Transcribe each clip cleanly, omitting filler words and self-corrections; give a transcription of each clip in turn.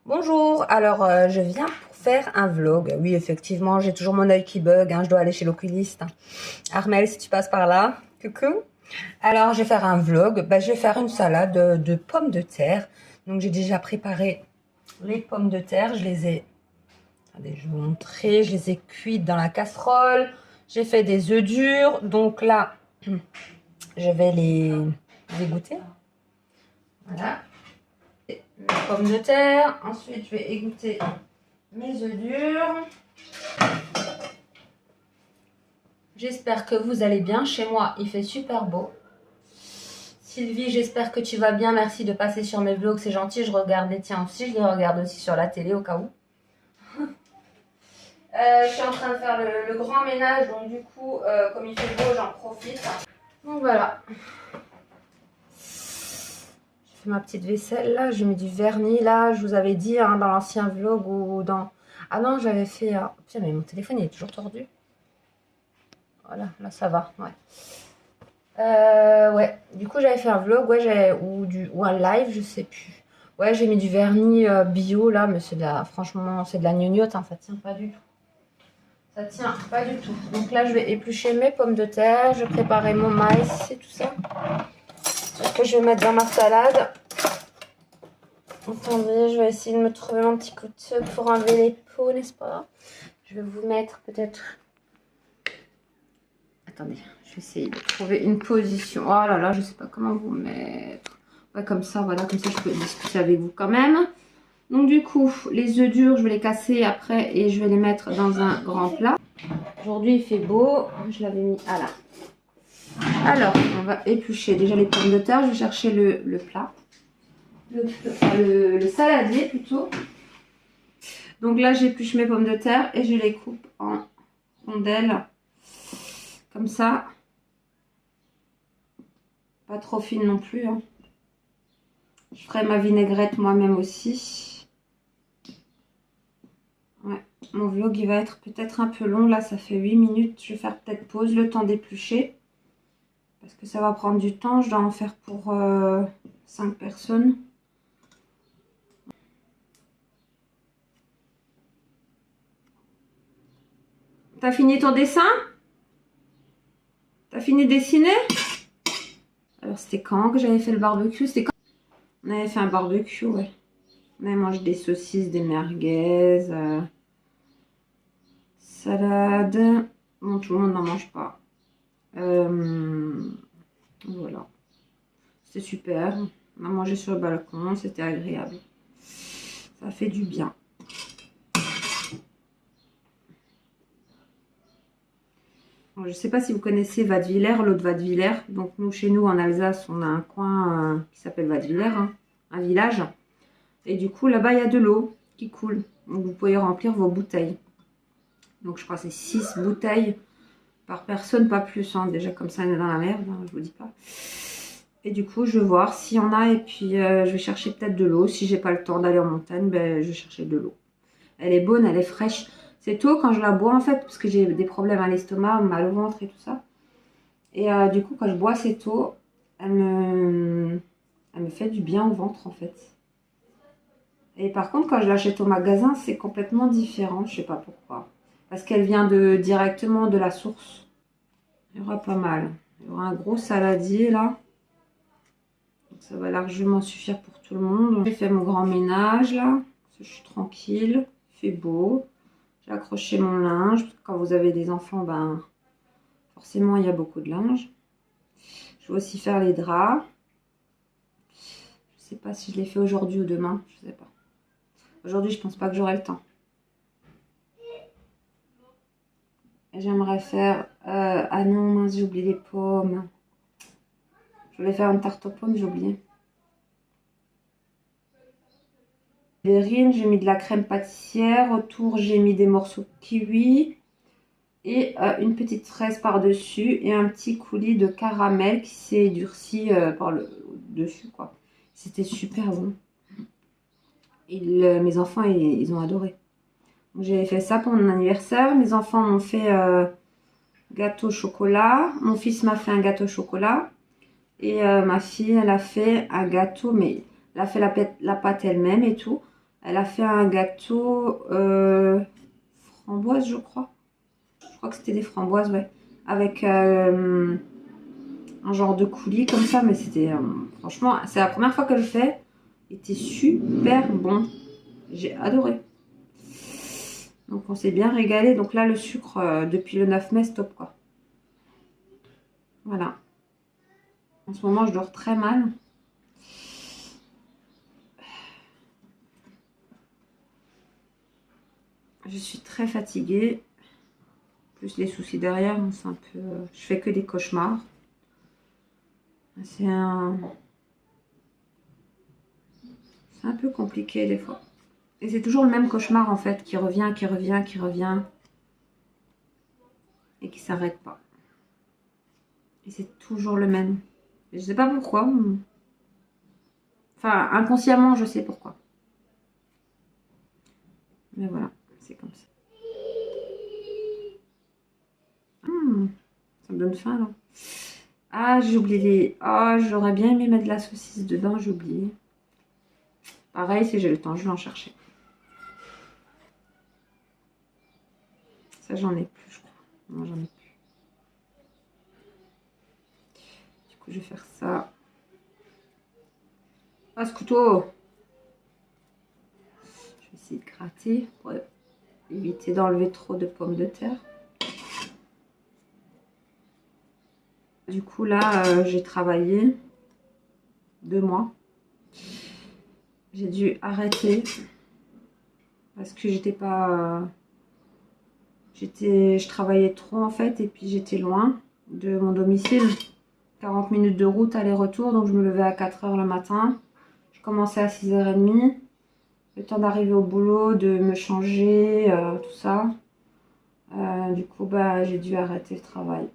Bonjour, alors je viens pour faire un vlog. Oui, effectivement, j'ai toujours mon œil qui bug, hein, je dois aller chez l'oculiste. Armel, si tu passes par là, coucou. Alors, je vais faire un vlog. Je vais faire une salade de pommes de terre. Donc, j'ai déjà préparé les pommes de terre. Je les ai, attendez, je vais vous montrer. Je les ai cuites dans la casserole. J'ai fait des œufs durs. Donc là, je vais les égoutter. Voilà. Mes pommes de terre. Ensuite, je vais égoutter mes œufs durs. J'espère que vous allez bien. Chez moi, il fait super beau. Sylvie, j'espère que tu vas bien. Merci de passer sur mes vlogs, c'est gentil. Je regarde les tiens aussi. Je les regarde aussi sur la télé au cas où. Je suis en train de faire le grand ménage. Donc du coup, comme il fait beau, j'en profite. Donc voilà. J'ai fait ma petite vaisselle là. J'ai mis du vernis là. Je vous avais dit hein, dans l'ancien vlog ou dans... Ah non, j'avais fait... Putain, mais mon téléphone il est toujours tordu. Voilà, là ça va, ouais. Ouais, du coup j'avais fait un vlog, ouais, ou un live, je sais plus. Ouais, j'ai mis du vernis bio là, mais c'est de la, franchement, c'est de la gnognotte, hein, ça tient pas du tout. Ça tient pas du tout. Donc là, je vais éplucher mes pommes de terre, je vais préparer mon maïs et tout ça. Que je vais mettre dans ma salade. Attendez, je vais essayer de me trouver mon petit couteau pour enlever les peaux, n'est-ce pas? Je vais vous mettre peut-être... Attendez, je vais essayer de trouver une position. Oh là là, je sais pas comment vous mettre. Ouais, comme ça, voilà, comme ça je peux discuter avec vous quand même. Donc du coup, les œufs durs, je vais les casser après et je vais les mettre dans un grand plat. Aujourd'hui, il fait beau. Je l'avais mis à là. Alors, on va éplucher déjà les pommes de terre. Je vais chercher le plat. Le saladier plutôt. Donc là, j'épluche mes pommes de terre et je les coupe en rondelles. Comme ça. Pas trop fine non plus. Hein. Je ferai ma vinaigrette moi-même aussi. Ouais, mon vlog il va être peut-être un peu long. Là, ça fait 8 minutes. Je vais faire peut-être pause, le temps d'éplucher. Parce que ça va prendre du temps. Je dois en faire pour 5 personnes. T'as fini ton dessin? T'as fini de dessiner? Alors, c'était quand que j'avais fait le barbecue? C'était quand? On avait fait un barbecue, ouais. On avait mangé des saucisses, des merguez, salade. Bon, tout le monde n'en mange pas. Voilà. C'était super. On a mangé sur le balcon, c'était agréable. Ça fait du bien. Bon, je ne sais pas si vous connaissez Wattwiller, l'eau de Wattwiller. Donc nous, chez nous, en Alsace, on a un coin qui s'appelle Wattwiller, hein, un village. Et du coup, là-bas, il y a de l'eau qui coule. Donc vous pouvez remplir vos bouteilles. Donc je crois que c'est 6 bouteilles par personne, pas plus. Hein. Déjà comme ça, on est dans la merde, hein, je vous dis pas. Et du coup, je vais voir s'il y en a et puis je vais chercher peut-être de l'eau. Si j'ai pas le temps d'aller en montagne, ben, je vais chercher de l'eau. Elle est bonne, elle est fraîche. C'est tôt quand je la bois en fait, parce que j'ai des problèmes à l'estomac, mal au ventre et tout ça. Et du coup, quand je bois cette eau, elle me fait du bien au ventre en fait. Et par contre, quand je l'achète au magasin, c'est complètement différent. Je sais pas pourquoi. Parce qu'elle vient directement de la source. Il y aura pas mal. Il y aura un gros saladier là. Donc ça va largement suffire pour tout le monde. J'ai fait mon grand ménage là. Je suis tranquille. Il fait beau. J'ai accroché mon linge. Quand vous avez des enfants, ben forcément il y a beaucoup de linge. Je vais aussi faire les draps. Je sais pas si je les fais aujourd'hui ou demain. Je sais pas. Aujourd'hui, je pense pas que j'aurai le temps. J'aimerais faire... ah non, mince, j'ai oublié les pommes. Je voulais faire une tarte aux pommes, j'ai oublié. Verrine, j'ai mis de la crème pâtissière. Autour, j'ai mis des morceaux de kiwi. Et une petite fraise par-dessus. Et un petit coulis de caramel qui s'est durci par le dessus, quoi. C'était super bon. Mes enfants, ils ont adoré. J'ai fait ça pour mon anniversaire. Mes enfants m'ont fait gâteau au chocolat. Mon fils m'a fait un gâteau au chocolat. Et ma fille, elle a fait un gâteau, mais elle a fait la pâte elle-même et tout. Elle a fait un gâteau framboise, je crois. Je crois que c'était des framboises, ouais. Avec un genre de coulis comme ça, mais c'était... franchement, c'est la première fois qu'elle le fait. Il était super bon. J'ai adoré. Donc on s'est bien régalé. Donc là, le sucre, depuis le 9 mai, stop quoi. Voilà. En ce moment, je dors très mal. Je suis très fatiguée. Plus les soucis derrière, c'est un peu... je fais que des cauchemars. C'est un peu compliqué des fois. Et c'est toujours le même cauchemar en fait, qui revient, qui revient, qui revient. Et qui s'arrête pas. Et c'est toujours le même. Et je sais pas pourquoi. Enfin, inconsciemment, je sais pourquoi. Mais voilà, c'est comme ça. Ça me donne faim là. Ah, j'ai oublié les... Ah, j'aurais bien aimé mettre de la saucisse dedans, j'ai oublié. Pareil, si j'ai le temps, je vais en chercher. Ça, j'en ai plus, je crois. Non, j'en ai plus. Du coup, je vais faire ça. Ah, ce couteau! Je vais essayer de gratter pour éviter d'enlever trop de pommes de terre. Du coup, là, j'ai travaillé 2 mois. J'ai dû arrêter parce que j'étais pas... je travaillais trop en fait et puis j'étais loin de mon domicile. 40 minutes de route aller-retour, donc je me levais à 4 h le matin. Je commençais à 6 h 30. Le temps d'arriver au boulot, de me changer, tout ça. Du coup, bah, j'ai dû arrêter le travail.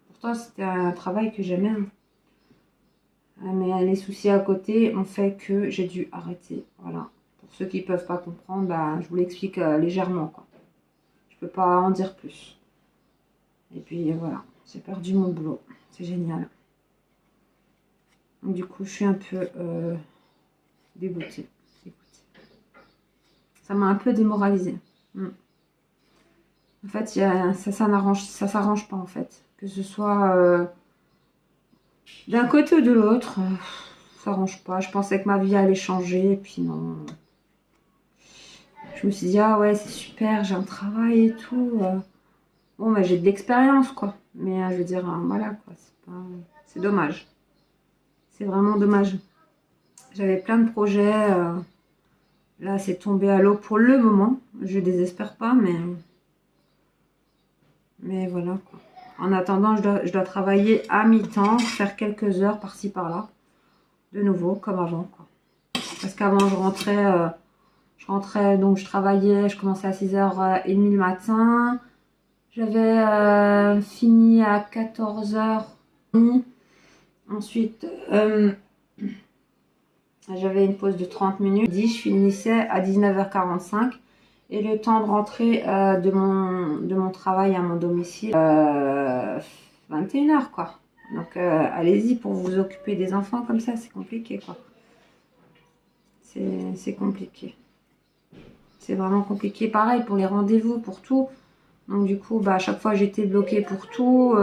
Pourtant, c'était un travail que j'aimais. Mais les soucis à côté ont fait que j'ai dû arrêter. Voilà. Pour ceux qui ne peuvent pas comprendre, bah, je vous l'explique légèrement, quoi. Je peux pas en dire plus. Et puis voilà, j'ai perdu mon boulot. C'est génial. Donc, du coup, je suis un peu dégoûtée. Ça m'a un peu démoralisée. En fait, ça s'arrange pas en fait. Que ce soit d'un côté ou de l'autre, ça s'arrange pas. Je pensais que ma vie allait changer, et puis non. Je me suis dit, ah ouais, c'est super, j'ai un travail et tout. Bon, bah, j'ai de l'expérience, quoi. Mais je veux dire, voilà, quoi. C'est dommage. C'est vraiment dommage. J'avais plein de projets. Là, c'est tombé à l'eau pour le moment. Je désespère pas, mais voilà, quoi. En attendant, je dois travailler à mi-temps, faire quelques heures par-ci par-là, de nouveau, comme avant, quoi. Parce qu'avant, donc je travaillais, je commençais à 6 h 30 le matin. J'avais fini à 14 h 30. Ensuite, j'avais une pause de 30 minutes. Je finissais à 19 h 45. Et le temps de rentrer de mon travail à mon domicile, 21 h quoi. Donc allez-y pour vous occuper des enfants comme ça, c'est compliqué quoi. C'est compliqué. C'est vraiment compliqué. Pareil pour les rendez-vous, pour tout. Donc du coup, bah, à chaque fois j'étais bloquée pour tout.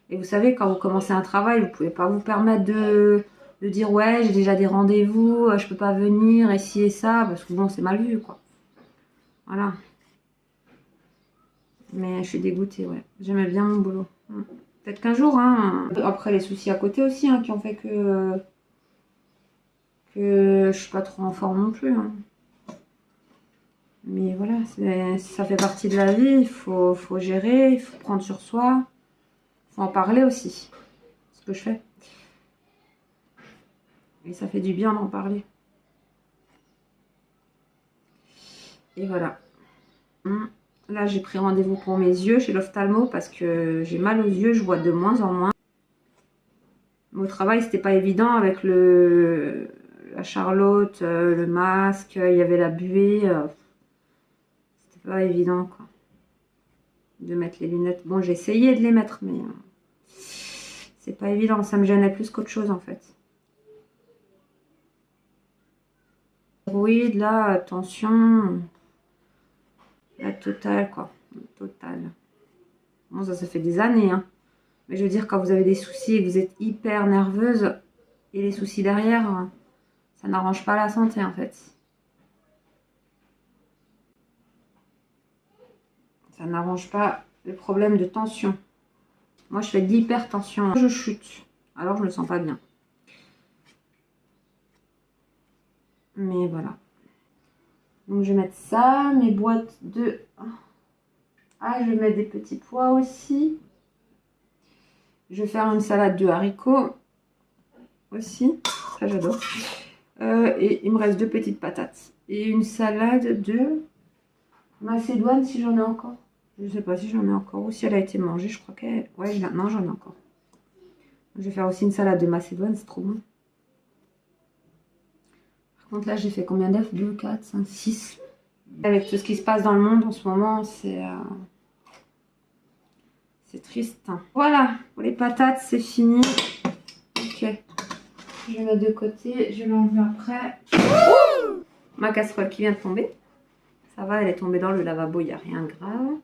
Et vous savez, quand vous commencez un travail, vous pouvez pas vous permettre de dire ouais, j'ai déjà des rendez-vous, je peux pas venir, et ci et ça, parce que bon, c'est mal vu quoi. Voilà. Mais je suis dégoûtée, ouais. J'aimais bien mon boulot. Peut-être qu'un jour, hein. Après les soucis à côté aussi, hein, qui ont fait que je suis pas trop en forme non plus. Hein. Mais voilà, ça fait partie de la vie. Il faut gérer, il faut prendre sur soi. Il faut en parler aussi. C'est ce que je fais. Et ça fait du bien d'en parler. Et voilà. Là, j'ai pris rendez-vous pour mes yeux chez l'ophtalmo parce que j'ai mal aux yeux, je vois de moins en moins. Au travail, c'était pas évident avec la Charlotte, le masque, il y avait la buée. C'était pas évident, quoi. De mettre les lunettes. Bon, j'ai essayé de les mettre, mais c'est pas évident. Ça me gênait plus qu'autre chose, en fait. Thyroïde, là, tension, la totale, quoi. Totale. Bon, ça fait des années, hein. Mais je veux dire, quand vous avez des soucis et que vous êtes hyper nerveuse, et les soucis derrière, ça n'arrange pas la santé, en fait. Ça n'arrange pas le problème de tension. Moi, je fais de l'hypertension. Je chute. Alors, je ne me sens pas bien. Mais voilà. Donc, je vais mettre ça. Mes boîtes de... Ah, je vais mettre des petits pois aussi. Je vais faire une salade de haricots aussi. Ça, j'adore. Et il me reste 2 petites patates. Et une salade de macédoine, si j'en ai encore. Je ne sais pas si j'en ai encore ou si elle a été mangée. Je crois qu'elle... Ouais, non, j'en ai encore. Je vais faire aussi une salade de macédoine, c'est trop bon. Par contre, là, j'ai fait combien d'œufs? 2, 4, 5, 6. Avec tout ce qui se passe dans le monde en ce moment, c'est triste. Voilà, pour les patates, c'est fini. Ok. Je vais mettre de côté. Je l'enlève après. Ma casserole qui vient de tomber. Ça va, elle est tombée dans le lavabo, il n'y a rien de grave.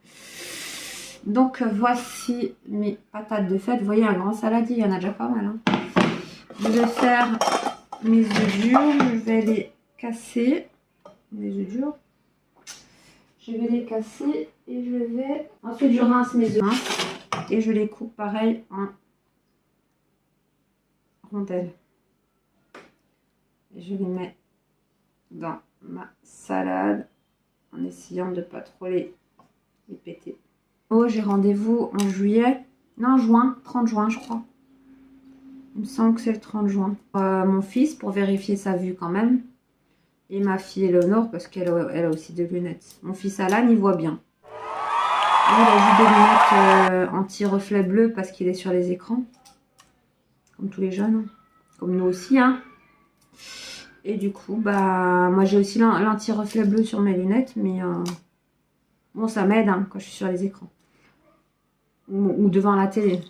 Donc, voici mes patates de fête. Vous voyez, un grand saladier, il y en a déjà pas mal. Hein. Je vais faire mes œufs durs. Je vais les casser. Mes œufs durs. Je vais les casser et je vais... Ensuite, je rince mes œufs. Et je les coupe pareil en rondelles. Et je les mets dans ma salade en essayant de ne pas trop les péter. Oh, j'ai rendez-vous en juillet. Non, juin, 30 juin, je crois. Il me semble que c'est le 30 juin. Mon fils, pour vérifier sa vue quand même. Et ma fille Eleonore, parce qu'elle a aussi des lunettes. Mon fils Alan, il voit bien. Il a juste des lunettes anti-reflet bleu parce qu'il est sur les écrans. Comme tous les jeunes. Comme nous aussi, hein. Et du coup, bah, moi j'ai aussi l'anti-reflet bleu sur mes lunettes. Mais bon, ça m'aide hein, quand je suis sur les écrans. Ou devant la télé.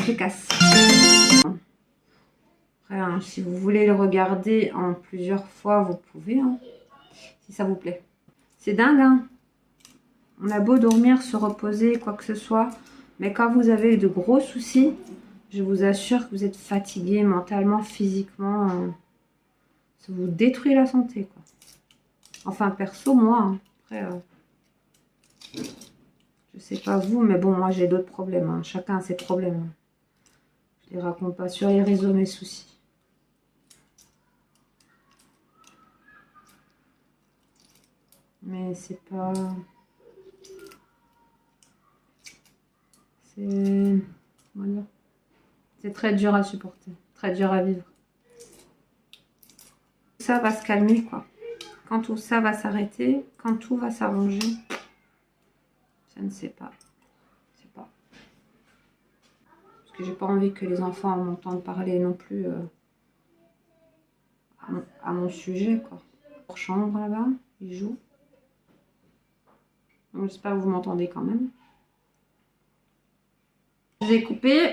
Je casse. Après, hein, si vous voulez le regarder en plusieurs fois, vous pouvez. Hein, si ça vous plaît. C'est dingue, hein. On a beau dormir, se reposer, quoi que ce soit. Mais quand vous avez de gros soucis, je vous assure que vous êtes fatigué mentalement, physiquement. Ça vous détruit la santé, quoi. Enfin, perso, moi. Hein. Après, je sais pas vous, mais bon, moi j'ai d'autres problèmes. Hein. Chacun a ses problèmes. Je les raconte pas sur les réseaux, mes soucis. Mais c'est pas... C'est très dur à supporter, très dur à vivre. Ça va se calmer, quoi. Quand tout ça va s'arrêter, quand tout va s'arranger, je ne sais pas. Je sais pas. Parce que j'ai pas envie que les enfants m'entendent parler non plus à mon sujet, quoi. Pour chambre là-bas, ils jouent. J'espère que vous m'entendez quand même. J'ai coupé,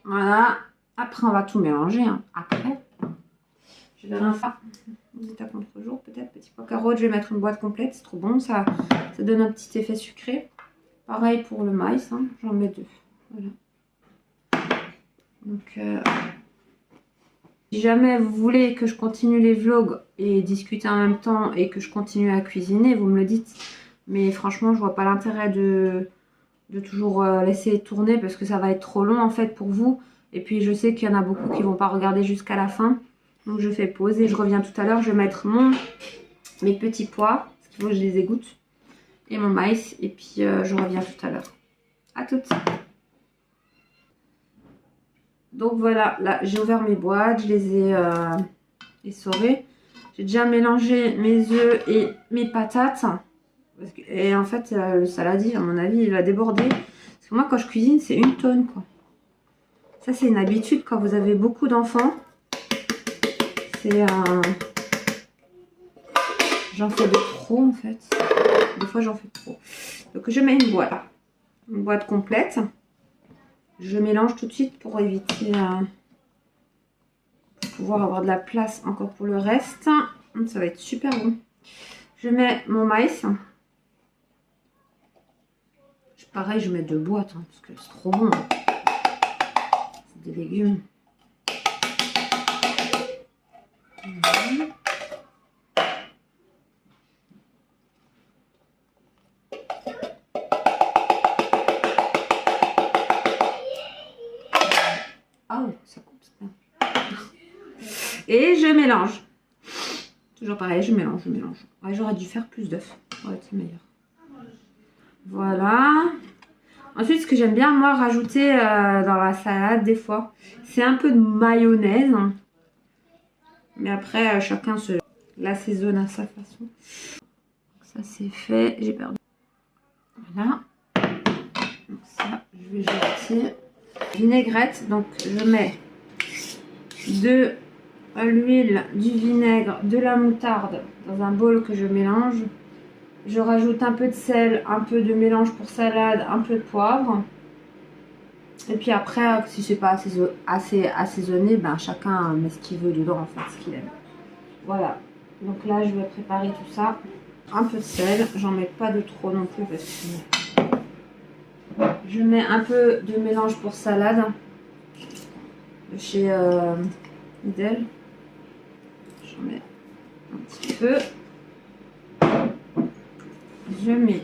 voilà. Après, on va tout mélanger. Hein. Après, je vais rincer. Vous êtes à contre-jour, peut-être. Petit pois carottes, je vais mettre une boîte complète. C'est trop bon, ça donne un petit effet sucré. Pareil pour le maïs, hein. J'en mets 2. Voilà. Donc, si jamais vous voulez que je continue les vlogs et discuter en même temps et que je continue à cuisiner, vous me le dites. Mais franchement, je vois pas l'intérêt de toujours laisser tourner parce que ça va être trop long en fait pour vous. Et puis je sais qu'il y en a beaucoup qui vont pas regarder jusqu'à la fin. Donc je fais pause et je reviens tout à l'heure. Je vais mettre mes petits pois, parce qu'il faut que je les égoutte. Et mon maïs. Et puis je reviens tout à l'heure. À toutes. Donc voilà, là j'ai ouvert mes boîtes. Je les ai essorées. J'ai déjà mélangé mes œufs et mes patates. Et en fait, le saladier, à mon avis, il va déborder. Parce que moi, quand je cuisine, c'est 1 tonne, quoi. Ça, c'est une habitude quand vous avez beaucoup d'enfants. C'est... J'en fais de trop, en fait. Des fois, j'en fais trop. Donc, je mets une boîte. Une boîte complète. Je mélange tout de suite pour éviter... pour pouvoir avoir de la place encore pour le reste. Ça va être super bon. Je mets mon maïs. Pareil, je mets 2 boîtes parce que c'est trop bon. C'est des légumes. Ah ouais, ça coupe ça. Et je mélange. Toujours pareil, je mélange. Ouais, j'aurais dû faire plus d'œufs. Ouais, c'est meilleur. Voilà. Ensuite, ce que j'aime bien, moi, rajouter dans la salade, des fois, c'est un peu de mayonnaise. Mais après, chacun se l'assaisonne à sa façon. Ça, c'est fait. J'ai perdu. Voilà. Donc ça, je vais jeter. Vinaigrette. Donc, je mets de l'huile, du vinaigre, de la moutarde dans un bol que je mélange. Je rajoute un peu de sel, un peu de mélange pour salade, un peu de poivre. Et puis après, si c'est pas assez assaisonné, ben chacun met ce qu'il veut dedans, en fait, ce qu'il aime. Voilà. Donc là, je vais préparer tout ça. Un peu de sel. J'en mets pas de trop non plus parce que je mets un peu de mélange pour salade de chez Lidl. J'en mets un petit peu. Je mets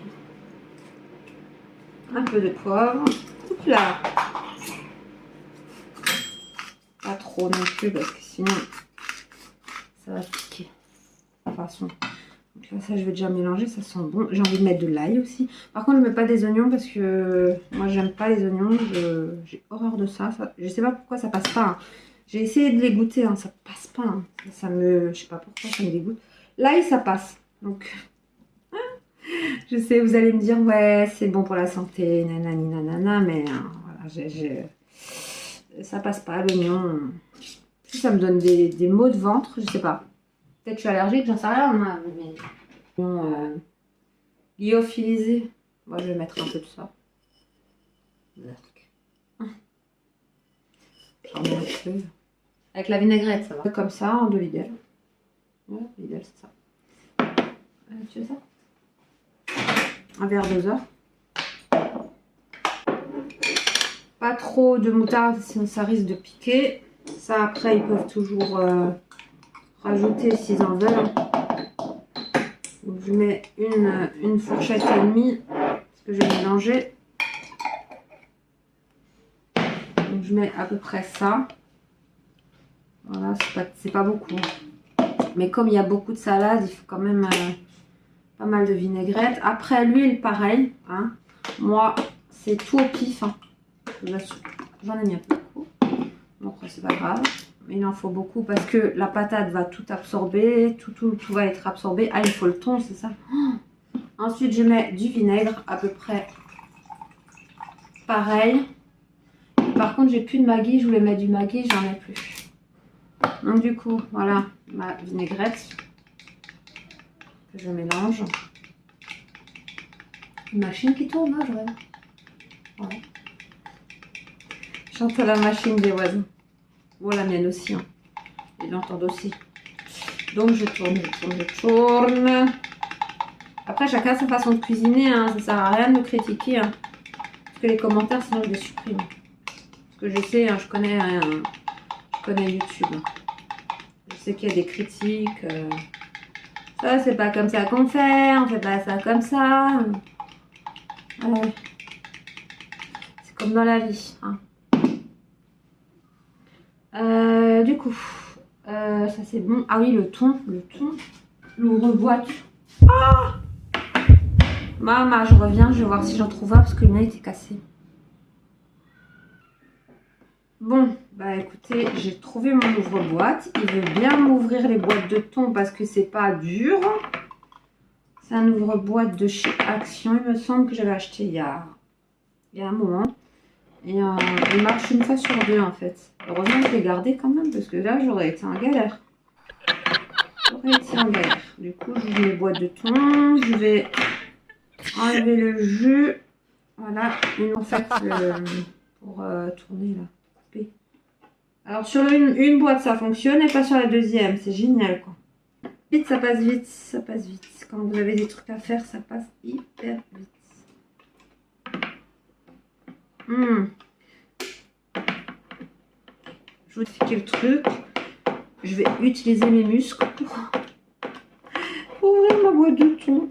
un peu de poivre. Hop là. Pas trop non plus parce que sinon ça va piquer. De toute façon. Donc là, ça, je vais déjà mélanger. Ça sent bon. J'ai envie de mettre de l'ail aussi. Par contre, je ne mets pas des oignons parce que moi, j'aime pas les oignons. J'ai horreur de ça. Je sais pas pourquoi ça passe pas. Hein. J'ai essayé de les goûter. Hein. Ça passe pas. Hein. Je sais pas pourquoi ça me dégoûte. L'ail, ça passe. Donc... Je sais, vous allez me dire, ouais, c'est bon pour la santé, nanani, nanana, mais voilà, ça passe pas, l'oignon. Ça me donne des maux de ventre, je sais pas. Peut-être que je suis allergique, j'en sais rien, mais lyophilisé. Moi, je vais mettre un peu de ça. J'en mets un peu. Avec la vinaigrette, ça va. Comme ça, de Lidl. Ouais, Lidl, c'est ça. Tu veux ça? Un verre d'oseur. Pas trop de moutarde, sinon ça risque de piquer. Ça, après, ils peuvent toujours rajouter s'ils en veulent. Donc, je mets une fourchette et demie, parce que je vais mélanger. Donc, je mets à peu près ça. Voilà, c'est pas beaucoup. Mais comme il y a beaucoup de salade, il faut quand même... pas mal de vinaigrette. Après, l'huile, pareil. Hein. Moi, c'est tout au pif. Hein. J'en ai mis un peu beaucoup. Donc, c'est pas grave. Mais il en faut beaucoup parce que la patate va tout absorber. Tout va être absorbé. Ah, il faut le thon, c'est ça. Oh. Ensuite, je mets du vinaigre, à peu près pareil. Par contre, j'ai plus de Maggi. Je voulais mettre du Maggi, j'en ai plus. Donc, du coup, voilà ma vinaigrette. Que je mélange. Une machine qui tourne là, je rêve. Voilà. J'entends la machine des oiseaux. Bon, la mienne aussi. Hein. Ils l'entendent aussi. Donc je tourne. Après, chacun sa façon de cuisiner. Hein. Ça sert à rien de me critiquer. Hein. Parce que les commentaires, sinon je les supprime. Parce que je sais, hein, je connais YouTube. Je sais qu'il y a des critiques. Ça, c'est pas comme ça qu'on fait. On fait pas ça comme ça. Ouais. C'est comme dans la vie. Hein. Du coup, ça c'est bon. Ah oui, le thon. L'ouvre-boîte. Ah, maman, je reviens. Je vais voir si j'en trouve un parce que le mien était cassé. Bon, bah écoutez, j'ai trouvé mon ouvre-boîte. Il veut bien m'ouvrir les boîtes de thon parce que c'est pas dur. C'est un ouvre-boîte de chez Action. Il me semble que j'avais acheté il y a un moment. Et il marche une fois sur deux en fait. Heureusement que je l'ai gardé quand même parce que là j'aurais été en galère. Du coup, je mets les boîtes de thon. Je vais enlever le jus. Voilà. Et en fait, pour tourner là, couper. Alors sur une boîte ça fonctionne et pas sur la deuxième, c'est génial quoi. Vite, ça passe vite, ça passe vite. Quand vous avez des trucs à faire, ça passe hyper vite. Je vous explique le truc. Je vais utiliser mes muscles pour ouvrir ma boîte de thon.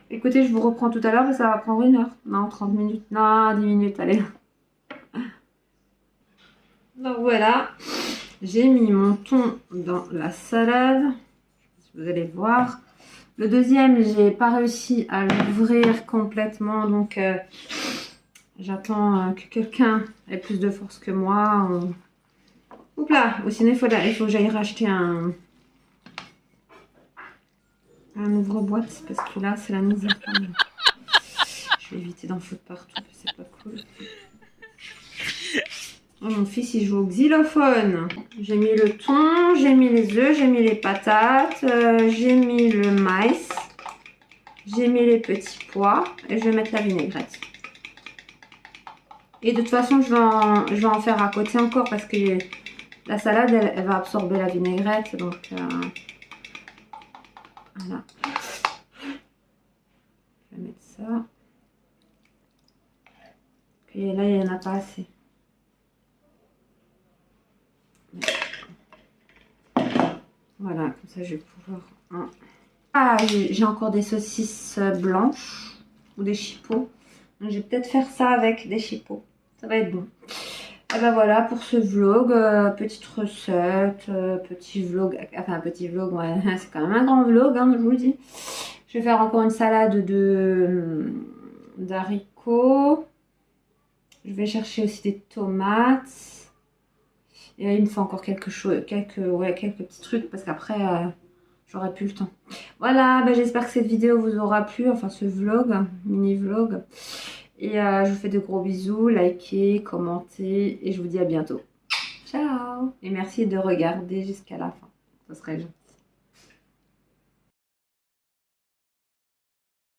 Écoutez, je vous reprends tout à l'heure, mais ça va prendre 1 heure. Non, 30 minutes. Non, 10 minutes, allez. Donc voilà, j'ai mis mon thon dans la salade. Vous allez voir. Le deuxième, j'ai pas réussi à l'ouvrir complètement, donc j'attends que quelqu'un ait plus de force que moi. Oups là, ou sinon il faut que j'aille racheter un ouvre-boîte parce que là c'est la misère. Je vais éviter d'en foutre partout, c'est pas cool. Oh, mon fils il joue au xylophone. J'ai mis le thon, j'ai mis les œufs, j'ai mis les patates, j'ai mis le maïs, j'ai mis les petits pois et je vais mettre la vinaigrette. Et de toute façon je vais en faire à côté encore parce que la salade elle va absorber la vinaigrette, donc voilà. Je vais mettre ça. Et là il n'y en a pas assez. Voilà, comme ça je vais pouvoir... Ah, j'ai encore des saucisses blanches ou des chipots. Donc je vais peut-être faire ça avec des chipots. Ça va être bon. Et ben voilà pour ce vlog. Petite recette, petit vlog. Enfin, petit vlog, ouais, c'est quand même un grand vlog, hein, je vous le dis. Je vais faire encore une salade d'haricots. Je vais chercher aussi des tomates. Et là, il me faut encore quelques petits trucs parce qu'après, j'aurai plus le temps. Voilà, ben, j'espère que cette vidéo vous aura plu, enfin ce vlog, mini vlog. Et je vous fais de gros bisous, likez, commentez et je vous dis à bientôt. Ciao! Et merci de regarder jusqu'à la fin, ça serait gentil.